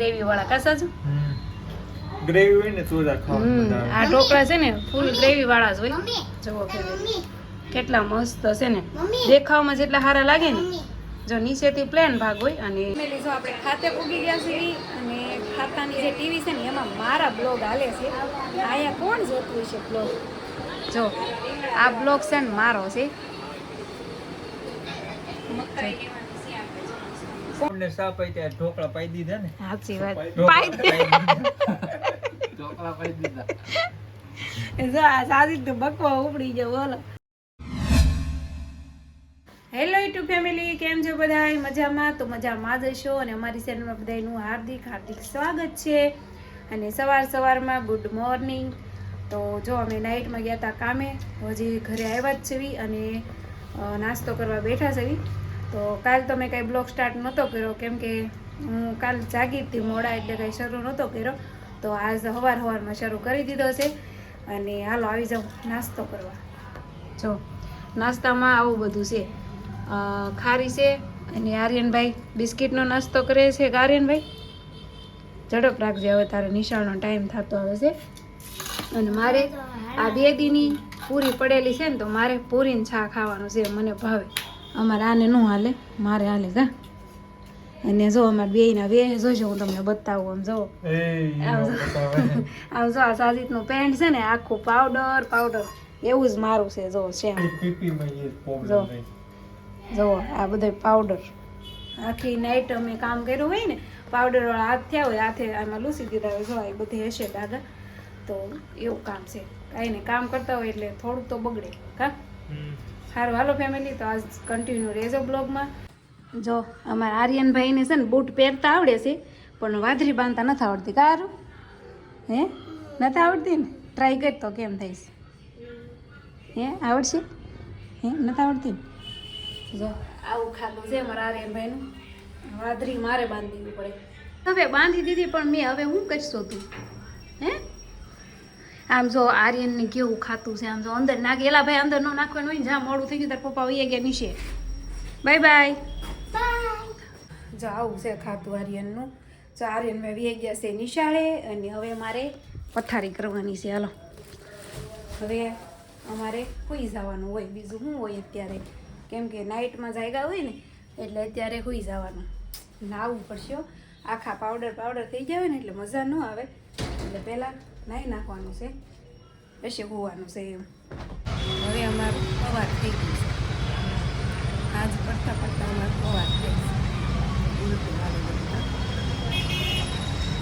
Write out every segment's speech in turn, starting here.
Gravy વાળા કાસાજુ gravy હોય ને તો જ ખાવા આ ઢોકળા છે ને ફૂલ ગ્રેવી વાળા જ હોય જુઓ કેટલા મસ્ત છે ને દેખાવમાં જેટલા સારા લાગે ને જો નીચેથી પ્લેન ભાગ હોય અને જો આપણે ખાતે પૂગી ગયા છીએ અને ખાતાની જે ટીવી છે ને એમાં મારા બ્લોગ હાલે છે અહીંયા કોણ જોતું છે બ્લોગ જો આ બ્લોગ છે ને મારો છે કોણને સા પાઈ ત્યાં ઢોકળા પાઈ દીધા ને સાચી વાત ઢોકળા પાઈ દીધા જો આ સાદી તો બકવા ઉપડી જાવ બોલો હેલો યુટ્યુબ ફેમિલી કેમ છો બધા મજામાં તો મજામાં જ હશો અને અમારી ચેનલમાં બધાનું હાર્દિક સ્વાગત છે અને સવારમાં ગુડ મોર્નિંગ તો જો અમે નાઇટમાં ગયા હતા કામે હજી ઘરે આવ્યા જ છે અને નાસ્તો કરવા બેઠા છે તો કાલ તો મેં કાંઈ બ્લોગ સ્ટાર્ટ નહોતો કર્યો કેમ કે હું કાલ જાગી હતી મોડા એટલે કાંઈ શરૂ નહોતો કર્યો તો આજ સવારમાં શરૂ કરી દીધો છે અને હાલો આવી જાઉં નાસ્તો કરવા જો નાસ્તામાં આવું બધું છે ખારી છે અને આર્યનભાઈ બિસ્કિટનો નાસ્તો કરે છે આર્યનભાઈ ઝડપ રાખજે હવે તારે નિશાળનો ટાઈમ થતો આવે છે અને મારે આ 2 દીની પૂરી પડેલી છે ને તો મારે પૂરીને છા ખાવાનું છે મને ભાવે અમારે આને ન હાલે મારે હાલે કા અને જો અમારે બેયના વે જોજો હું તમને બતાવું આમ જો આમ જો આ સાજીદનું પેન્ટ છે ને આખું પાવડર એવું જ મારું છે જો સેમ જો આ બધો પાવડર આખી નાઈટ અમે કામ કર્યું હોય ને પાવડર વાળા હાથ થયા હોય હાથે આમાં લૂસી દીધા હોય જો આ બધી હશે દાદા તો એવું કામ છે કાંઈ ને કામ કરતા હોય એટલે થોડુંક તો બગડે કા સારું હાલો ફેમિલી તો આજ કન્ટિન્યુ રહેજો બ્લોગમાં જો અમારા આર્યનભાઈને છે ને બૂટ પહેરતા આવડે છે પણ વાદળી બાંધતા નથી આવડતી કારું હે નથી આવડતી ને ટ્રાય કર તો કેમ થઈશ હે આવડશે હે નથી આવડતી ને જો આવું ખાધું છે મારા આર્યનભાઈનું વાદળી મારે બાંધી દેવી પડે હવે બાંધી દીધી પણ મેં હવે હું કરશો તું હે આમ જો આર્યનને કેવું ખાતું છે આમ જો અંદર નાખી એલા ભાઈ અંદર નો નાખવાનું હોય ને જ્યાં મોડું થઈ ગયું તાર પપ્પા વહી ગયા નીચે બાય જો આવું છે ખાતું આર્યનનું જો આર્યનમાં વહી ગયા છે નિશાળે અને હવે મારે પથારી કરવાની છે હાલો હવે અમારે સુઈ જવાનું હોય બીજું શું હોય અત્યારે કેમ કે નાઇટમાં જાગ્યા હોય ને એટલે અત્યારે સુઈ જવાનું નાહવું પડશે આખા પાવડર થઈ જાય ને એટલે મજા ન આવે એટલે પહેલાં નાહી નાખવાનું છે પછી હોવાનું છે એમ હવે અમારું સવાર થઈ ગયું છે આજ પડતા અમારું સવાર થઈ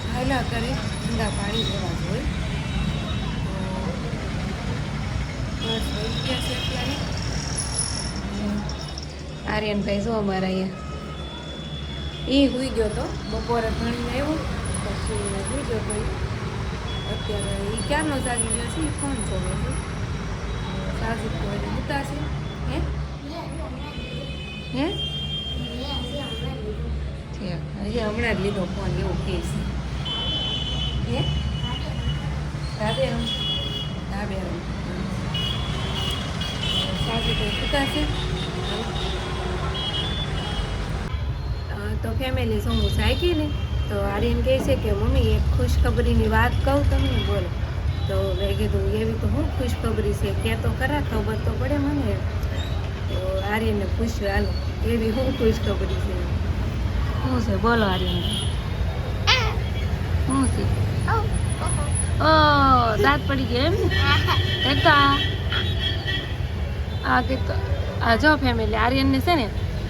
હાલા કરે ઠંડા પાણી લેવા જોઈએ તો બસ થઈ ગયા છે અત્યારે આર્યનભાઈ જો અમારા અહીંયા એ સુઈ ગયો તો બપોરે ભણીને આવ્યો પછી સુઈ ગયો તો અત્યારે એ ક્યારનો જાગી ગયો છે એ ફોન કર્યો છે સાજી તો એને ઉતારશે હે હજી હમણાં જ લીધો ફોન એવું કહે છે હે ધાબે સાજી તો ઉતારશે તો ફેમિલી શું હું જાગી ને તો આર્યન કહે છે કે મમ્મી એક ખુશખબરીની વાત કહું તમને બોલો તો મેં કીધું એવી તો શું ખુશખબરી છે કે તો ખરા ખબર તો પડે મને તો આર્યનને પૂછ્યું હાલો એવી શું ખુશખબરી છે શું છે બોલો આર્યન શું છે ઓ દાંત પડી ગયા એમ ને તો આ જો ફેમિલી આર્યનને છે ને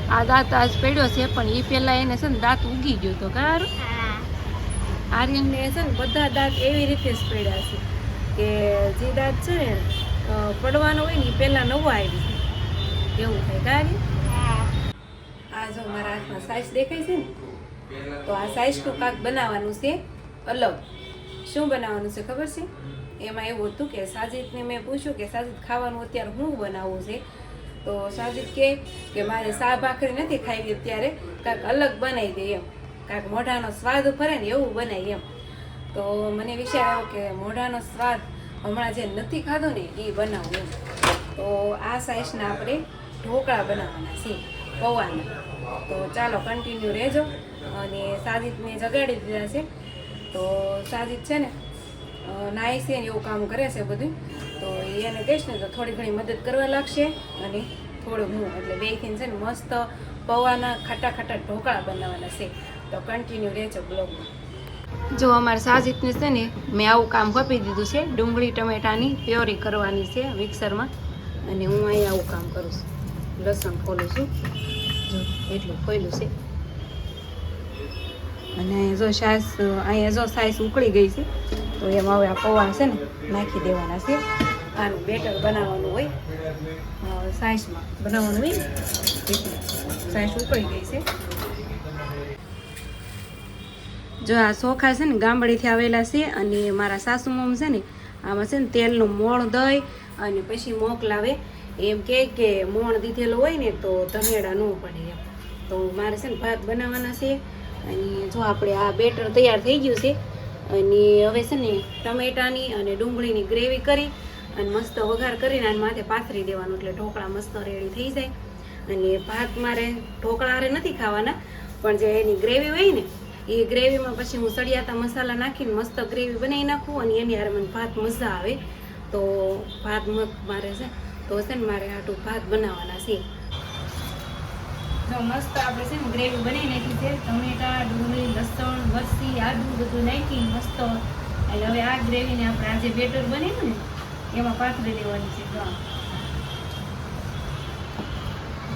આ દાંત આજ પડ્યો છે પણ એ પહેલાં એને છે ને દાંત ઉગી ગયો તો કારું આર્યનને છે ને બધા દાંત એવી રીતે જ પડ્યા છે કે જે દાંત છે ને પડવાનો હોય ને એ પહેલાં નવો આવી છે એવું થાય કારી આ જો મારા હાથમાં સાઈઝ દેખાય છે ને તો આ સાઈઝનું કાંક બનાવવાનું છે અલગ શું બનાવવાનું છે ખબર છે એમાં એવું હતું કે સાજીદને મેં પૂછ્યું કે સાજીદ ખાવાનું અત્યારે શું બનાવવું છે તો સાજીદ કે મારે સા ભાખરી નથી ખાવી અત્યારે કાંઈક અલગ બનાવી દે એમ કાંઈક મોઢાનો સ્વાદ ફરે ને એવું બનાવી એમ તો મને વિચાર આવ્યો કે મોઢાનો સ્વાદ હમણાં જે નથી ખાધો ને એ બનાવું એમ તો આ સાઈઝના આપણે ઢોકળા બનાવવાના છે પૌવાના તો ચાલો કન્ટિન્યુ રહેજો અને સાજિદને જગાડી દીધા છે. તો સાજિદ છે ને નાય છે ને એવું કામ કરે છે બધું. તો એને કહીશ ને તો થોડી ઘણી મદદ કરવા લાગશે અને થોડું હું એટલે બેયથી છે ને મસ્ત પૌવાના ખાટા ખાટા ઢોકળા બનાવવાના છે. તો કન્ટિન્યુ રહેજો બ્લોગમાં. જો અમારે સાજિદને છે ને મેં આવું કામ આપી દીધું છે. ડુંગળી ટમેટાની પ્યોરી કરવાની છે મિક્સરમાં અને હું અહીંયા આવું કામ કરું છું. લસણ ખોલું છું, જો એટલું ખોલ્યું છે. અને જો અહીંયા જો સાઈસ ઉકળી ગઈ છે તો એમાં હવે આ પૌવા છે ને નાખી દેવાના છે. આનું બેટર બનાવવાનું હોય, સાઈસમાં બનાવવાનું હોય એટલે સાઈસ ઉકળી ગઈ છે. જો આ ચોખા છે ને ગામડેથી આવેલા છે અને મારા સાસુ મમ છે ને આમાં છે ને તેલનું મોણ દઈ અને પછી મોકલાવે. એમ કે મોણ દીધેલું હોય ને તો ધનેડા ન પડે એમ. તો મારે છે ને ભાત બનાવવાના છે અને જો આપણે આ બેટર તૈયાર થઈ ગયું છે અને હવે છે ને ટમેટાની અને ડુંગળીની ગ્રેવી કરી અને મસ્ત વઘાર કરીને આને માથે પાથરી દેવાનું એટલે ઢોકળા મસ્ત રેડી થઈ જાય. અને ભાત મારે ઢોકળા હારે નથી ખાવાના, પણ જે એની ગ્રેવી હોય ને એ ગ્રેવીમાં પછી હું સળિયાતા મસાલા નાખીને મસ્ત ગ્રેવી બનાવી નાખું અને એની હારે મને ભાત મજા આવે. તો ભાત મારે છે તો છે ને મારે આટલું ભાત બનાવવાના છે. જો મસ્ત આપણે છે ને ગ્રેવી બનાવી નાખી છે. ટમેટા, ડુંગળી, લસણ, મરચી, આદુ બધું નાખી મસ્ત. એટલે હવે આ ગ્રેવીને આપણે આ જે બેટર બન્યું ને એમાં પાથરી દેવાની છે. જો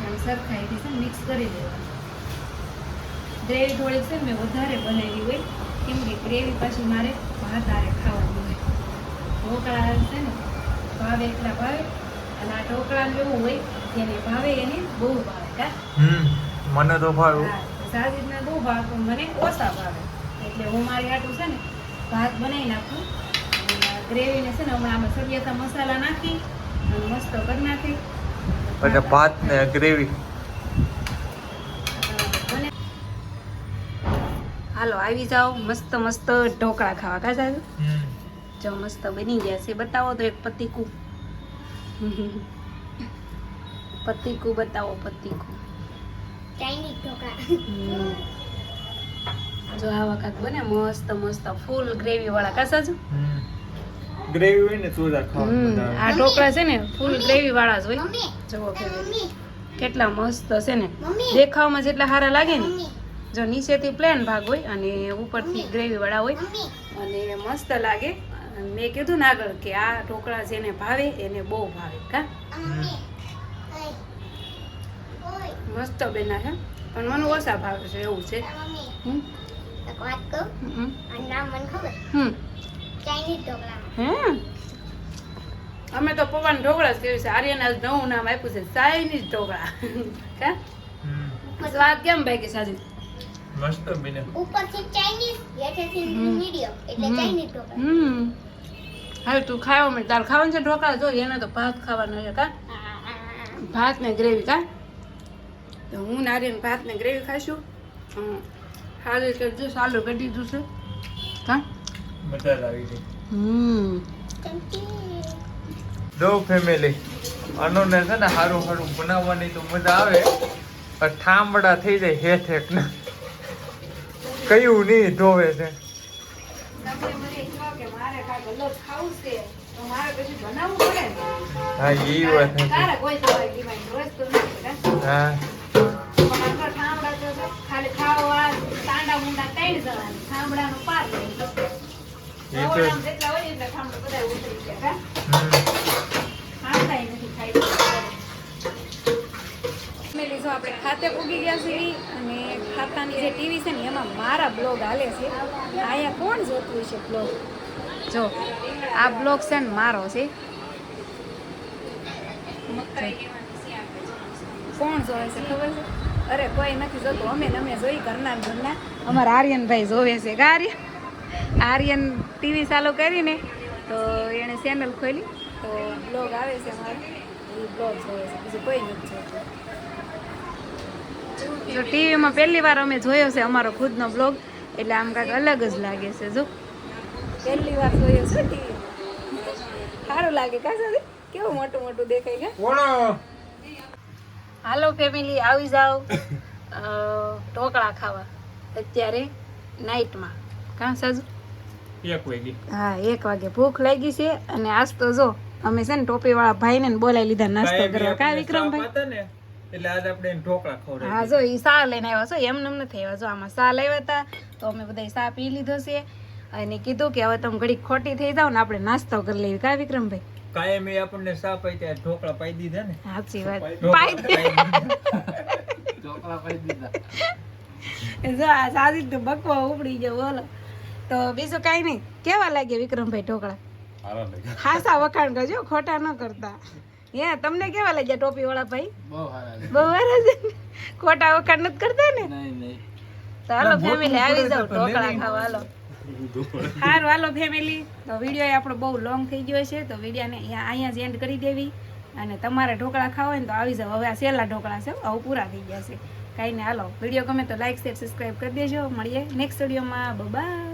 આમ સરખાઈથી છે મિક્સ કરી દેવાનું. ગ્રેવી થોડીક છે ને મેં વધારે બનાવી હોય કેમ કે ગ્રેવી પાછી મારે ભાત હારે ખાવાની હોય. ઢોકળા છે ને ભાવે એટલા ભાવે અને આ ઢોકળા જેવું હોય જેને ભાવે એને બહુ ભાવે. કા મને તો ભાવે. સાજીદને બહુ ભાવે પણ મને ઓછા ભાવે એટલે હું મારી આટલું છે ને ભાત બનાવી નાખું. ગ્રેવીને છે ને હમણાં આમાં સળિયાતા મસાલા નાખી અને મસ્ત કરી નાખી. એટલે ભાત ને ગ્રેવી. હાલો આવી જાઓ મસ્ત મસ્ત ઢોકળા ખાવા. કા સાહેબ જો મસ્ત બની ગયા છે. બતાવો તો એક પતીકું પતીકું બતાવો. પતીકું ચાઇનીઝ ઢોકળા. જો આ વખત બને મસ્ત મસ્ત ફૂલ ગ્રેવી વાળા. કા સાજુ ગ્રેવી હોય ને સોજા ખાવા. આ ઢોકળા છે ને ફૂલ ગ્રેવી વાળા જ હોય. મમ્મી જુઓ મમ્મી કેટલા મસ્ત છે ને. મમ્મી. દેખાવમાં જેટલા સારા લાગે ને મમ્મી જો નીચેથી પ્લેન ભાગ હોય અને ઉપરથી ગ્રેવી વાળા હોય મમ્મી અને મસ્ત લાગે. મેં કીધું ને આગળ કે આ ઢોકળા જેને ભાવે એને બહુ ભાવે. કા મમ્મી ઓય ઓય મસ્ત બેના છે પણ મને ઓછા ભાવે છે એવું છે. મમ્મી હમ એક વાત કહું હમ આ નામ મને ખબર હમ ચાઇનીઝ ઢોકળા. હે અમે તો પૌવાના ઢોકળા જ કહ્યું છે. આર્યને આજ નવું નામ આપ્યું છે ચાઇનીઝ ઢોકળા. કા સ્વાદ કેમ ભાઈ કે સાજી મસ્ત બને. ઉપરથી ચાઇનીઝ હેઠેથી મીડિયમ એટલે ચાઇનીઝ ઢોકળા. હવે તું ખાવા મળે તાર ખાવાનું છે ઢોકળા. જો એને તો ભાત ખાવાનો છે. કા ભાત ને ગ્રેવી. કા તો હું નારિયેળ ભાત ને ગ્રેવી ખાઈશું. સારું કરજો. સારું કરી દીધું છે. કા મજા આવી ગઈ. જો ફેમિલી અનુને છે ને સારું સારું બનાવવાની તો મજા આવે પણ ઠામડા થઈ જાય હેઠ હેઠ ને કયું નહીં ધોવે છે. હા એ વાત છે. હા આપણે ખાતે પૂગી ગયા છીએ અને ખાતાની જે ટીવી છે ને એમાં મારા બ્લોગ હાલે છે. અહીંયા કોણ જોતું છે બ્લોગ? જો આ બ્લોગ છે ને મારો છે. કોણ જોવે છે ખબર છે? અરે કોઈ નથી જોતું. અમે જોઈ ઘરના અમારા આર્યનભાઈ જોવે છે. કે આર્યન ટીવી ચાલુ કરીને તો એણે ચેનલ ખોલી તો બ્લોગ આવે છે અમારો એ બ્લોગ જોવે છે. બીજું કોઈ નથી જોતું. જો ટીવીમાં પહેલી વાર અમે જોયો છે અમારો ખુદનો બ્લોગ એટલે આમ કાંઈક અલગ જ લાગે છે. જો પહેલી વાર જોયો છે ટીવી. સારું લાગે. કા સાથે કેવું મોટું મોટું દેખાય. કે કોણ હાલો ફેમિલી આવી જાઓ ઢોકળા ખાવા. અત્યારે નાઇટમાં કાં સાજુ 1 વાગે. હા 1 વાગે ભૂખ લાગી છે અને આજ તો જો અમે છે ને ટોપીવાળા ભાઈને ને બોલાવી લીધા નાસ્તો કાંઈ બી કરવા કા આપણને વિક્રમભાઈ સાપ હતા ને, એટલે આજે આપણે એને ઢોકળા ખવડાવી હા જો ઈ સા લઈને આવ્યા છો એમ નમ નથી આવ્યા જો આમાં સા લાવ્યા હતા તો અમે બધા સા પી લીધો છે અને કીધું કે હવે તમે ઘડીક ખોટી થઈ જાવ ને આપણે નાસ્તો કરી લેવી કા વિક્રમભાઈ કાયમી આપણને સાપ આવી ત્યાં ઢોકળા પાઈ દીધા ને. સાચી વાત ઢોકળા પાઈ દે. જો આ સાદી તો બકવા ઉપડી ગયો બોલો તો બીજું કાંઈ નહીં કેવા લાગે વિક્રમભાઈ ઢોકળા ખાસા વખાણ કરજો ખોટા ન કરતા હે તમને કેવા લાગ્યા ટોપી વાળા ભાઈ બહુ સારા છે ને? ખોટા વખાણ નથી કરતા ને તો હાલો ફેમિલી આવી જાવ ઢોકળા ખાવા હાલો સારું હાલો ફેમિલી તો વિડીયો આપણો બહુ લોંગ થઈ ગયો છે તો વિડીયોને અહીંયા જ એન્ડ કરી દેવી અને તમારે ઢોકળા ખાવા હોય ને તો આવી જાવ હવે આ સહેલા ઢોકળા છે હવે પૂરા થઈ ગયા છે કાંઈ નહીં હાલો વિડીયો ગમે તો લાઈક શેર સબસ્ક્રાઈબ કરી દેજો મળીએ નેક્સ્ટ વિડીયોમાં બાય.